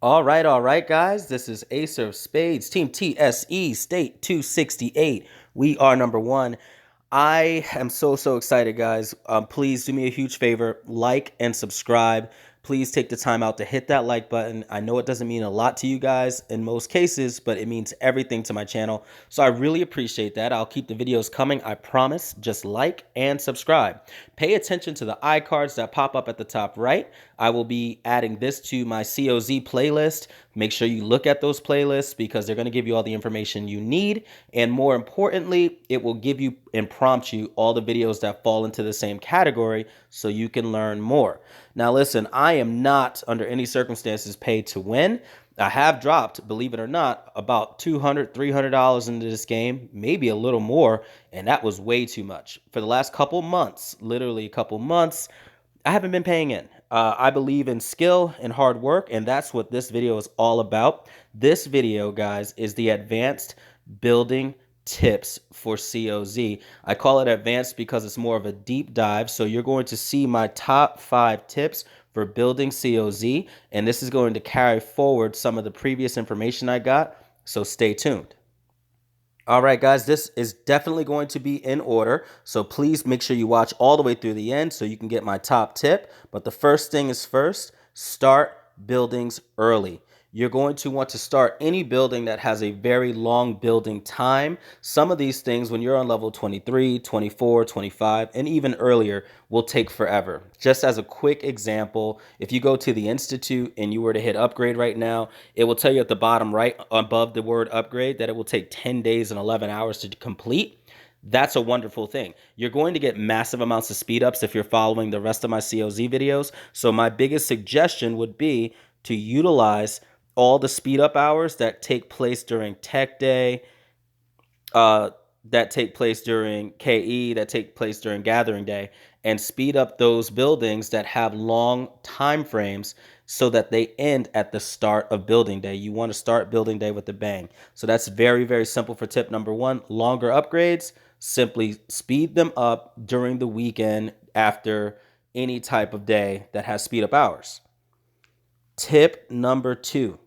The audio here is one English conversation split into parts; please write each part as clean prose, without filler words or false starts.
All right, guys. This is Acer of Spades, Team TSE, State 268. We are number one. I am so excited, guys. Please do me a huge favor, like and subscribe. Please take the time out to hit that like button. I know it doesn't mean a lot to you guys in most cases, but it means everything to my channel. So I really appreciate that. I'll keep the videos coming, I promise. Just like and subscribe. Pay attention to the iCards that pop up at the top right. I will be adding this to my COZ playlist. Make sure you look at those playlists because they're going to give you all the information you need. And more importantly, it will give you and prompt you all the videos that fall into the same category so you can learn more. Now, listen, I am not under any circumstances paid to win. I have dropped, believe it or not, about $200, $300 into this game, maybe a little more, and that was way too much. For the last couple months, literally a couple months, I haven't been paying in. I believe in skill and hard work, and that's what this video is all about. This video, guys, is the advanced building tips for COZ. I call it advanced because it's more of a deep dive. So you're going to see my top 5 tips for building COZ, and this is going to carry forward some of the previous information I got. So stay tuned. All right, guys, this is definitely going to be in order. So please make sure you watch all the way through the end so you can get my top tip. But the first thing is first, start buildings early. You're going to want to start any building that has a very long building time. Some of these things, when you're on level 23, 24, 25, and even earlier, will take forever. Just as a quick example, if you go to the Institute and you were to hit upgrade right now, it will tell you at the bottom right above the word upgrade that it will take 10 days and 11 hours to complete. That's a wonderful thing. You're going to get massive amounts of speed ups if you're following the rest of my COZ videos. So my biggest suggestion would be to utilize all the speed up hours that take place during tech day, that take place during KE, that take place during gathering day, and speed up those buildings that have long time frames so that they end at the start of building day. You want to start building day with a bang. So that's very simple for tip number one. Longer upgrades, simply speed them up during the weekend after any type of day that has speed up hours. Tip number two,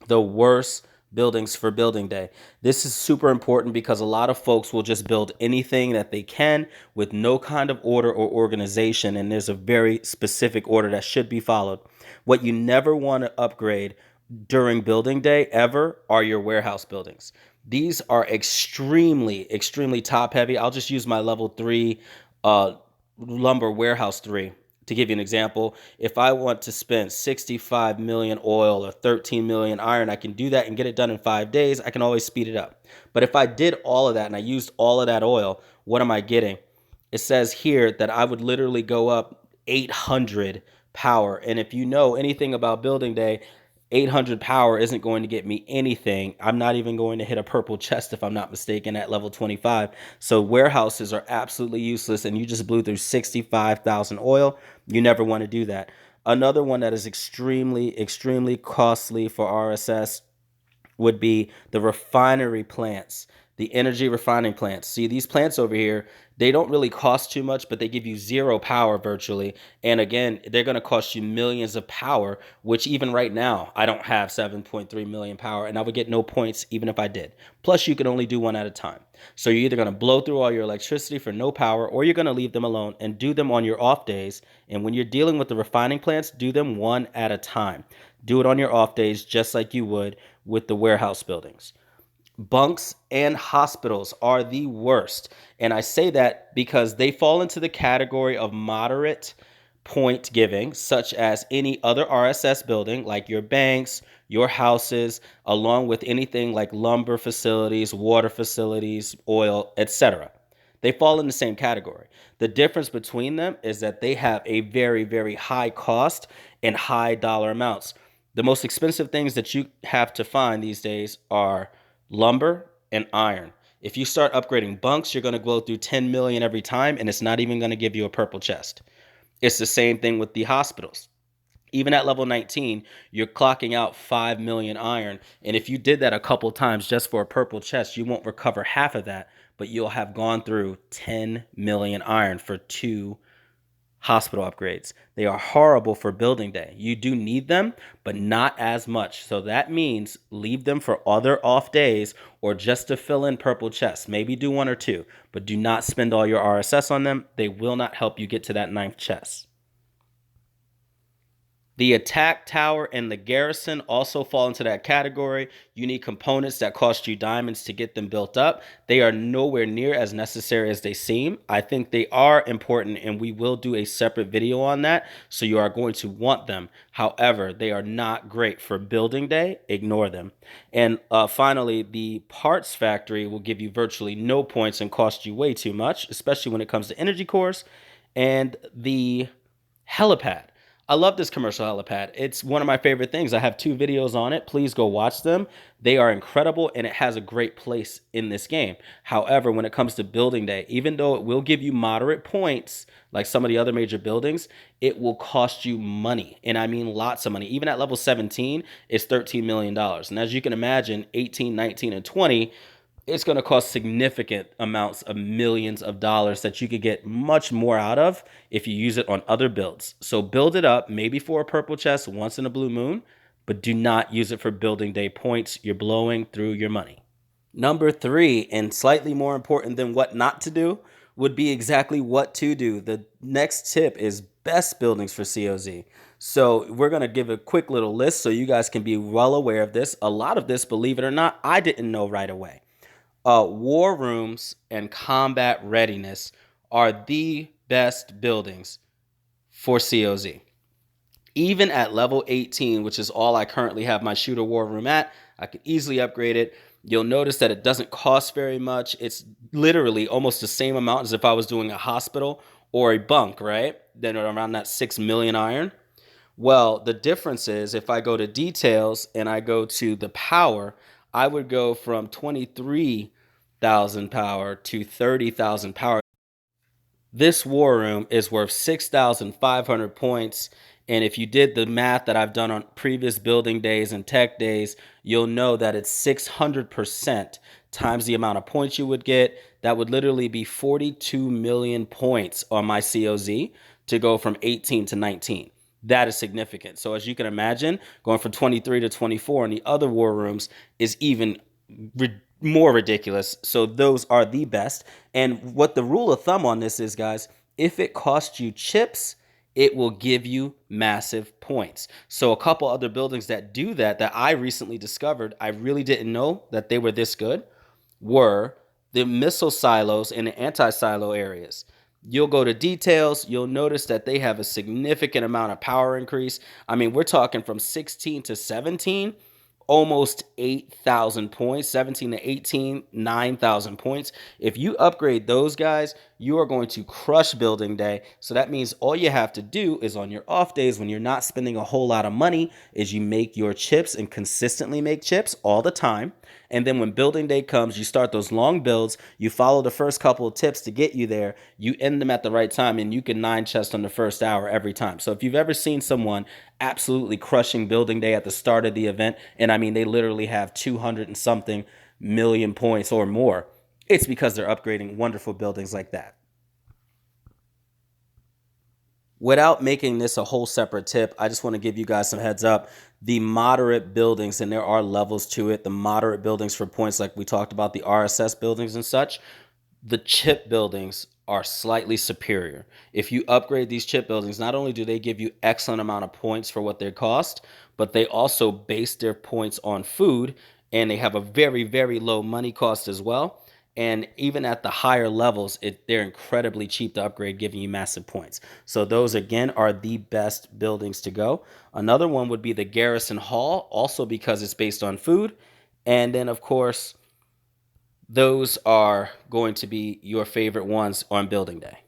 the worst buildings for building day. This is super important because a lot of folks will just build anything that they can with no kind of order or organization, and there's a very specific order that should be followed. What you never want to upgrade during building day ever are your warehouse buildings. These are extremely top heavy. I'll just use my level 3 lumber warehouse 3 to give you an example. If I want to spend 65 million oil or 13 million iron, I can do that and get it done in 5 days. I can always speed it up. But if I did all of that and I used all of that oil, what am I getting? It says here that I would literally go up 800 power. And if you know anything about building day, 800 power isn't going to get me anything. I'm not even going to hit a purple chest if I'm not mistaken at level 25. So warehouses are absolutely useless, and you just blew through 65,000 oil. You never want to do that. Another one that is extremely costly for RSS would be the refinery plants, the energy refining plants. See, these plants over here, they don't really cost too much, but they give you zero power virtually. And again, they're going to cost you millions of power, which even right now, I don't have 7.3 million power, and I would get no points even if I did. Plus, you can only do one at a time. So you're either going to blow through all your electricity for no power, or you're going to leave them alone and do them on your off days. And when you're dealing with the refining plants, do them one at a time. Do it on your off days just like you would with the warehouse buildings. Bunks and hospitals are the worst. And I say that because they fall into the category of moderate point giving, such as any other RSS building, like your banks, your houses, along with anything like lumber facilities, water facilities, oil, etc. They fall in the same category. The difference between them is that they have a very high cost and high dollar amounts. The most expensive things that you have to find these days are lumber and iron. If you start upgrading bunks, you're going to go through 10 million every time, and it's not even going to give you a purple chest. It's the same thing with the hospitals. Even at level 19, you're clocking out 5 million iron. And if you did that a couple times just for a purple chest, you won't recover half of that, but you'll have gone through 10 million iron for 2 hospital upgrades. They are horrible for building day. You do need them, but not as much. So that means leave them for other off days or just to fill in purple chests. Maybe do one or two, but do not spend all your RSS on them. They will not help you get to that ninth chest. The attack tower and the garrison also fall into that category. You need components that cost you diamonds to get them built up. They are nowhere near as necessary as they seem. I think they are important, and we will do a separate video on that, so you are going to want them. However, they are not great for building day. Ignore them. And finally, the parts factory will give you virtually no points and cost you way too much, especially when it comes to energy cores. And the helipad. I love this commercial helipad. It's one of my favorite things. I have 2 videos on it. Please go watch them. They are incredible, and it has a great place in this game. However, when it comes to building day, even though it will give you moderate points, like some of the other major buildings, it will cost you money. And I mean lots of money. Even at level 17, it's $13 million. And as you can imagine, 18, 19, and 20, it's going to cost significant amounts of millions of dollars that you could get much more out of if you use it on other builds. So build it up, maybe for a purple chest once in a blue moon, but do not use it for building day points. You're blowing through your money. Number 3, and slightly more important than what not to do, would be exactly what to do. The next tip is best buildings for COZ. So we're going to give a quick little list so you guys can be well aware of this. A lot of this, believe it or not, I didn't know right away. War rooms and combat readiness are the best buildings for COZ. Even at level 18, which is all I currently have my shooter war room at, I could easily upgrade it. You'll notice that it doesn't cost very much. It's literally almost the same amount as if I was doing a hospital or a bunk, right? Then around that 6 million iron. Well, the difference is if I go to details and I go to the power, I would go from 23,000 power to 30,000 power. This war room is worth 6,500 points. And if you did the math that I've done on previous building days and tech days, you'll know that it's 600% times the amount of points you would get. That would literally be 42 million points on my COZ to go from 18 to 19. That is significant. So as you can imagine, going from 23 to 24 in the other war rooms is even more ridiculous. So those are the best. And what the rule of thumb on this is, guys, if it costs you chips, it will give you massive points. So a couple other buildings that do that I recently discovered, I really didn't know that they were this good, were the missile silos and the anti-silo areas. You'll go to details, you'll notice that they have a significant amount of power increase. I mean, we're talking from 16 to 17, almost 8,000 points, 17 to 18, 9,000 points. If you upgrade those guys, you are going to crush building day. So that means all you have to do is on your off days when you're not spending a whole lot of money is you make your chips and consistently make chips all the time. And then when building day comes, you start those long builds, you follow the first couple of tips to get you there, you end them at the right time, and you can 9 chests on the first hour every time. So if you've ever seen someone absolutely crushing building day at the start of the event, and I mean they literally have 200 and something million points or more, it's because they're upgrading wonderful buildings like that. Without making this a whole separate tip, I just want to give you guys some heads up. The moderate buildings, and there are levels to it, the moderate buildings for points like we talked about, the RSS buildings and such, the chip buildings are slightly superior. If you upgrade these chip buildings, not only do they give you excellent amount of points for what they cost, but they also base their points on food, and they have a very, very low money cost as well. And even at the higher levels, they're incredibly cheap to upgrade, giving you massive points. So those, again, are the best buildings to go. Another one would be the Garrison Hall, also because it's based on food. And then, of course, those are going to be your favorite ones on building day.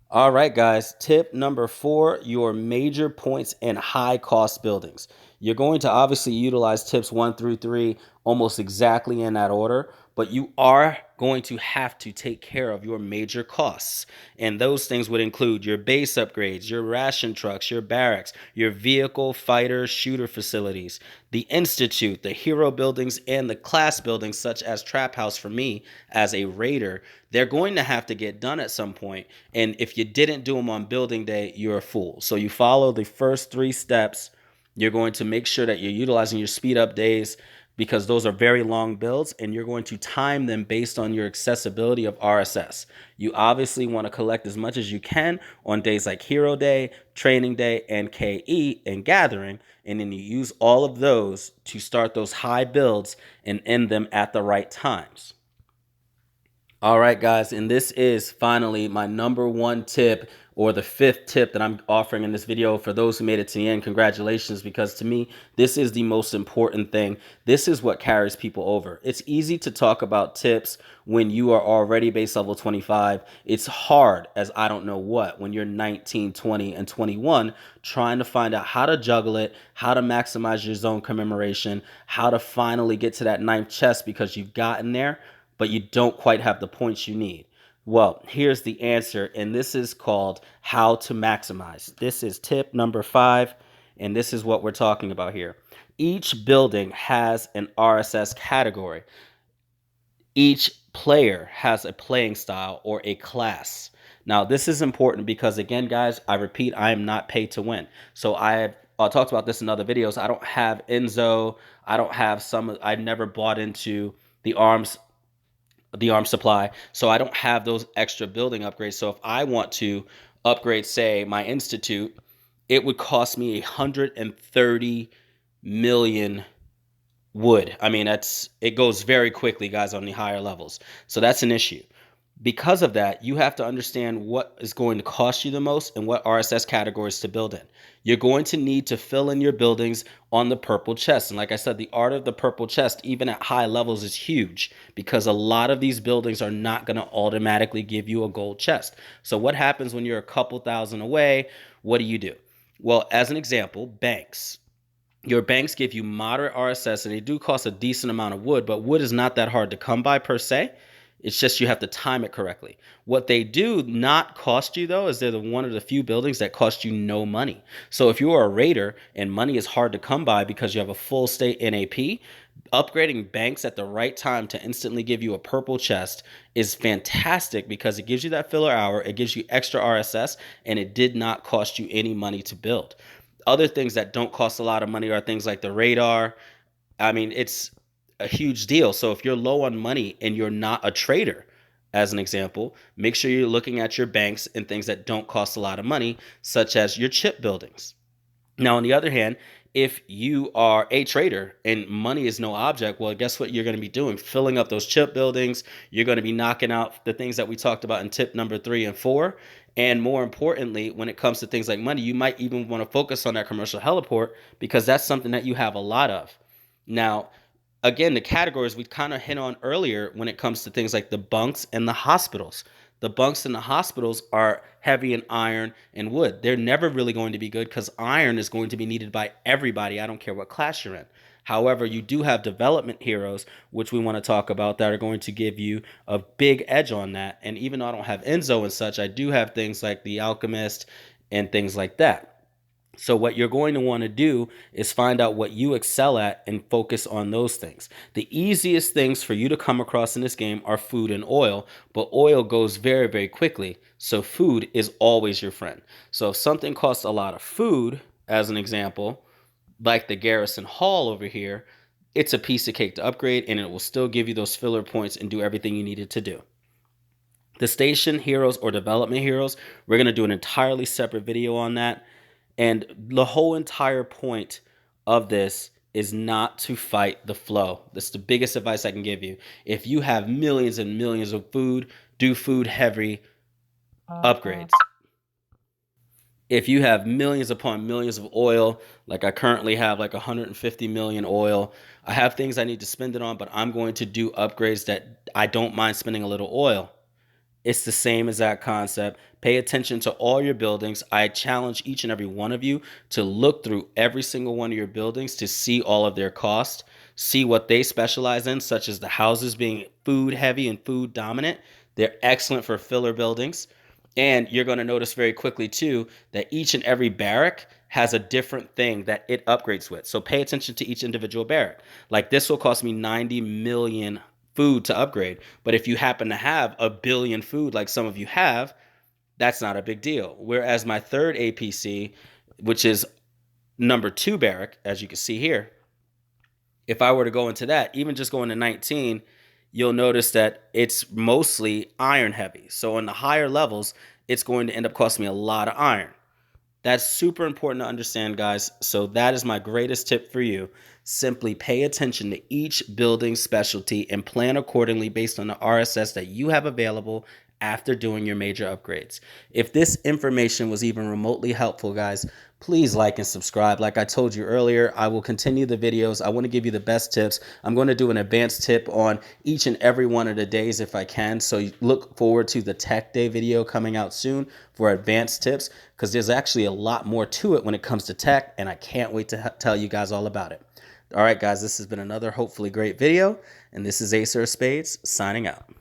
All right, guys. Tip number 4, your major points and high cost buildings. You're going to obviously utilize tips 1 through 3 almost exactly in that order, but you are going to have to take care of your major costs. And those things would include your base upgrades, your ration trucks, your barracks, your vehicle, fighter, shooter facilities, the institute, the hero buildings, and the class buildings, such as Trap House for me as a raider. They're going to have to get done at some point. And if you didn't do them on building day, you're a fool. So you follow the first 3 steps. You're going to make sure that you're utilizing your speed up days because those are very long builds, and you're going to time them based on your accessibility of RSS. You obviously want to collect as much as you can on days like Hero Day, Training Day, and KE and Gathering, and then you use all of those to start those high builds and end them at the right times. All right, guys, and this is finally my #1 tip, or the 5th tip that I'm offering in this video. For those who made it to the end, congratulations, because to me, this is the most important thing. This is what carries people over. It's easy to talk about tips when you are already base level 25. It's hard as I don't know what when you're 19, 20, and 21 trying to find out how to juggle it, how to maximize your zone commemoration, how to finally get to that 9th chest because you've gotten there, but you don't quite have the points you need. Well, here's the answer, and this is called how to maximize. This is tip #5, and this is what we're talking about here. Each building has an RSS category. Each player has a playing style or a class. Now, this is important because, again, guys, I repeat, I am not paid to win. So I've talked about this in other videos. I don't have Enzo. I don't have I've never bought into the arm supply. So I don't have those extra building upgrades. So if I want to upgrade, say, my institute, it would cost me 130 million wood. I mean, it goes very quickly, guys, on the higher levels. So that's an issue. Because of that, you have to understand what is going to cost you the most and what RSS categories to build in. You're going to need to fill in your buildings on the purple chest. And like I said, the art of the purple chest, even at high levels, is huge because a lot of these buildings are not going to automatically give you a gold chest. So what happens when you're a couple thousand away? What do? Well, as an example, banks. Your banks give you moderate RSS, and they do cost a decent amount of wood, but wood is not that hard to come by per se. It's just you have to time it correctly. What they do not cost you, though, is they're one of the few buildings that cost you no money. So if you are a raider and money is hard to come by because you have a full state NAP, upgrading banks at the right time to instantly give you a purple chest is fantastic because it gives you that filler hour, it gives you extra RSS, and it did not cost you any money to build. Other things that don't cost a lot of money are things like the radar. I mean, it's a huge deal. So if you're low on money and you're not a trader, as an example, make sure you're looking at your banks and things that don't cost a lot of money, such as your chip buildings. Now, on the other hand, if you are a trader and money is no object, well, guess what you're going to be doing? Filling up those chip buildings. You're going to be knocking out the things that we talked about in tip #3 and 4. And more importantly, when it comes to things like money, you might even want to focus on that commercial heliport because that's something that you have a lot of. Now, again, the categories we kind of hit on earlier when it comes to things like the bunks and the hospitals. The bunks and the hospitals are heavy in iron and wood. They're never really going to be good because iron is going to be needed by everybody. I don't care what class you're in. However, you do have development heroes, which we want to talk about, that are going to give you a big edge on that. And even though I don't have Enzo and such, I do have things like the Alchemist and things like that. So what you're going to want to do is find out what you excel at and focus on those things. The easiest things for you to come across in this game are food and oil, but oil goes very, very quickly. So food is always your friend. So if something costs a lot of food, as an example, like the Garrison Hall over here, it's a piece of cake to upgrade and it will still give you those filler points and do everything you needed to do. The station heroes or development heroes, we're going to do an entirely separate video on that. And the whole entire point of this is not to fight the flow. That's the biggest advice I can give you. If you have millions and millions of food, do food heavy upgrades. If you have millions upon millions of oil, like I currently have like 150 million oil, I have things I need to spend it on, but I'm going to do upgrades that I don't mind spending a little oil. It's the same exact concept. Pay attention to all your buildings. I challenge each and every one of you to look through every single one of your buildings to see all of their costs, see what they specialize in, such as the houses being food heavy and food dominant. They're excellent for filler buildings. And you're going to notice very quickly, too, that each and every barrack has a different thing that it upgrades with. So pay attention to each individual barrack. Like this will cost me 90 million food to upgrade. But if you happen to have a billion food like some of you have, that's not a big deal. Whereas my third APC, which is number 2 barrack, as you can see here, if I were to go into that, even just going to 19, you'll notice that it's mostly iron heavy. So in the higher levels, it's going to end up costing me a lot of iron. That's super important to understand, guys. So that is my greatest tip for you. Simply pay attention to each building specialty and plan accordingly based on the RSS that you have available after doing your major upgrades. If this information was even remotely helpful, guys, please like and subscribe. Like I told you earlier, I will continue the videos. I want to give you the best tips. I'm going to do an advanced tip on each and every one of the days if I can. So look forward to the Tech Day video coming out soon for advanced tips, because there's actually a lot more to it when it comes to tech, and I can't wait to tell you guys all about it. All right, guys, this has been another hopefully great video, and this is Acer of Spades signing out.